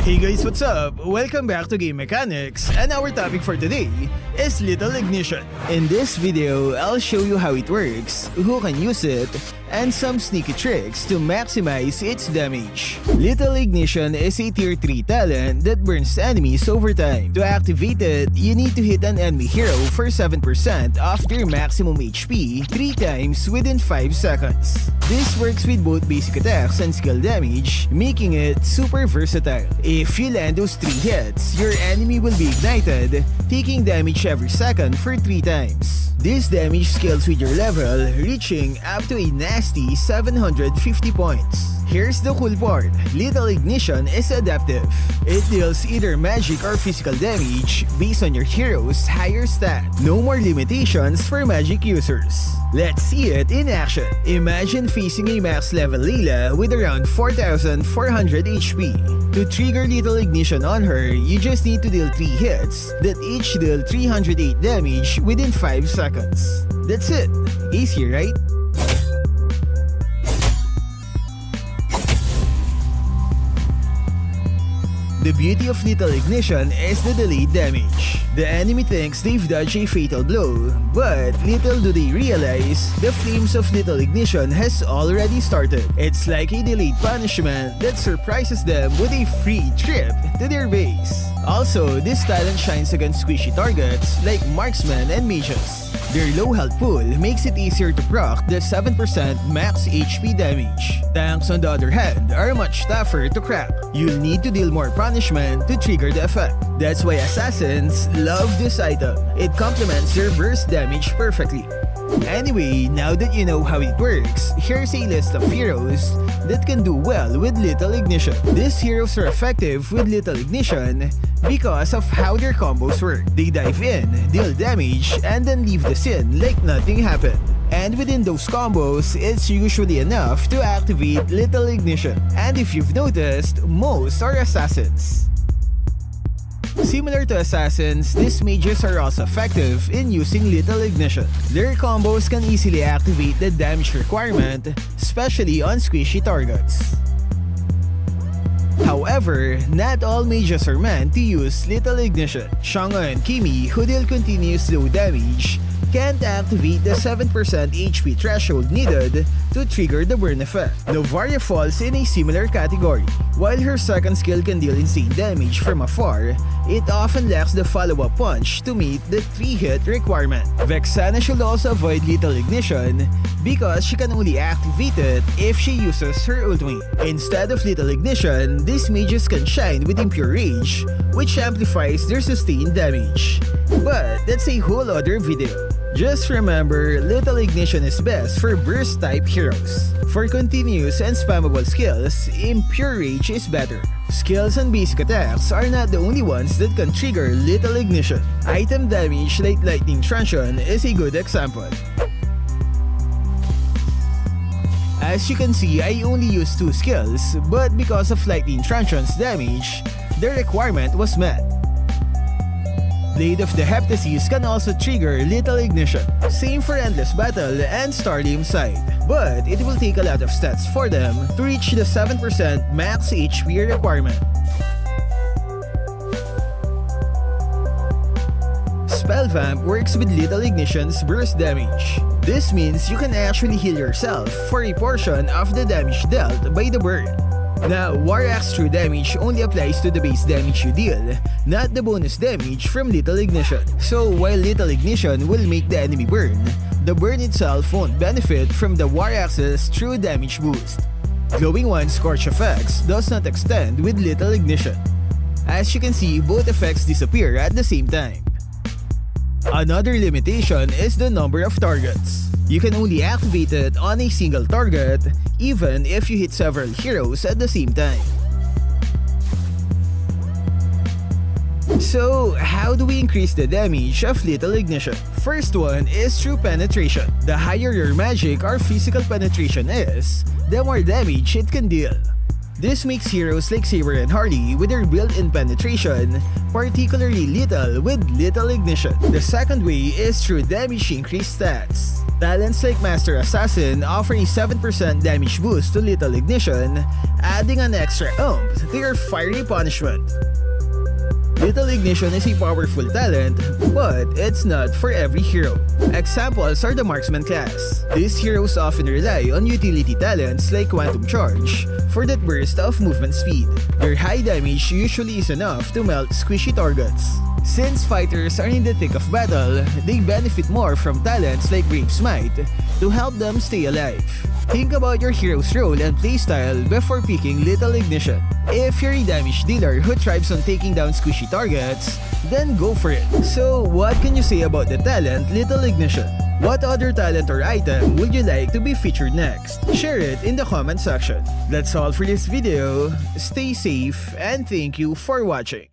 Hey guys, what's up? Welcome back to Game Mechanics, and our topic for today is Little Ignition. In this video, I'll show you how it works, who can use it, and some sneaky tricks to maximize its damage. Little Ignition is a tier 3 talent that burns enemies over time. To activate it, you need to hit an enemy hero for 7% of their maximum HP 3 times within 5 seconds. This works with both basic attacks and skill damage, making it super versatile. If you land those 3 hits, your enemy will be ignited, taking damage every second for 3 times. This damage scales with your level, reaching up to a nasty 750 points. Here's the cool part, Little Ignition is adaptive. It deals either magic or physical damage based on your hero's higher stat. No more limitations for magic users. Let's see it in action. Imagine facing a max level Layla with around 4,400 HP. To trigger Little Ignition on her, you just need to deal 3 hits that each deal 308 damage within 5 seconds. That's it. Easy, right? The beauty of Little Ignition is the delayed damage. The enemy thinks they've dodged a fatal blow, but little do they realize the flames of Little Ignition has already started. It's like a delayed punishment that surprises them with a free trip to their base. Also, this talent shines against squishy targets like marksmen and mages. Their low health pool makes it easier to proc the 7% max HP damage. Tanks, on the other hand, are much tougher to crack. You'll need to deal more punishment to trigger the effect. That's why assassins love this item. It complements their burst damage perfectly. Anyway, now that you know how it works, here's a list of heroes that can do well with Little Ignition. These heroes are effective with Little Ignition because of how their combos work. They dive in, deal damage, and then leave the scene like nothing happened. And within those combos, it's usually enough to activate Little Ignition. And if you've noticed, most are assassins. Similar to assassins, these mages are also effective in using Little Ignition. Their combos can easily activate the damage requirement, especially on squishy targets. However, not all mages are meant to use Little Ignition. Shanga and Kimi, who deal continuous low damage, can't activate the 7% HP threshold needed to trigger the burn effect. Novaria falls in a similar category. While her second skill can deal insane damage from afar, it often lacks the follow-up punch to meet the 3-hit requirement. Vexana should also avoid Little Ignition because she can only activate it if she uses her ultimate. Instead of Little Ignition, these mages can shine with Impure Rage, which amplifies their sustained damage. But that's a whole other video. Just remember, Little Ignition is best for burst-type heroes. For continuous and spammable skills, Impure Rage is better. Skills and basic attacks are not the only ones that can trigger Little Ignition. Item damage like Lightning Truncheon is a good example. As you can see, I only used 2 skills, but because of Lightning Truncheon's damage, the requirement was met. Blade of the Heptasis can also trigger Little Ignition. Same for Endless Battle and Starlium Side, but it will take a lot of stats for them to reach the 7% max HP requirement. Spellvamp works with Little Ignition's burst damage. This means you can actually heal yourself for a portion of the damage dealt by the burn. Now, War Axe true damage only applies to the base damage you deal, not the bonus damage from Little Ignition. So while Little Ignition will make the enemy burn, the burn itself won't benefit from the War Axe's true damage boost. Glowing One's Scorch effects does not extend with Little Ignition. As you can see, both effects disappear at the same time. Another limitation is the number of targets. You can only activate it on a single target, even if you hit several heroes at the same time. So, how do we increase the damage of Little Ignition? First one is through penetration. The higher your magic or physical penetration is, the more damage it can deal. This makes heroes like Saber and Harley with their built-in penetration particularly lethal with Little Ignition. The second way is through damage increase stats. Talents like Master Assassin offer a 7% damage boost to Little Ignition adding an extra oomph to your fiery punishment. Little Ignition is a powerful talent, but it's not for every hero. Examples are the Marksman class. These heroes often rely on utility talents like Quantum Charge for that burst of movement speed. Their high damage usually is enough to melt squishy targets. Since fighters are in the thick of battle, they benefit more from talents like Brave Smite to help them stay alive. Think about your hero's role and playstyle before picking Little Ignition. If you're a damage dealer who thrives on taking down squishy targets, then go for it. So what can you say about the talent Little Ignition? What other talent or item would you like to be featured next? Share it in the comment section. That's all for this video. Stay safe and thank you for watching.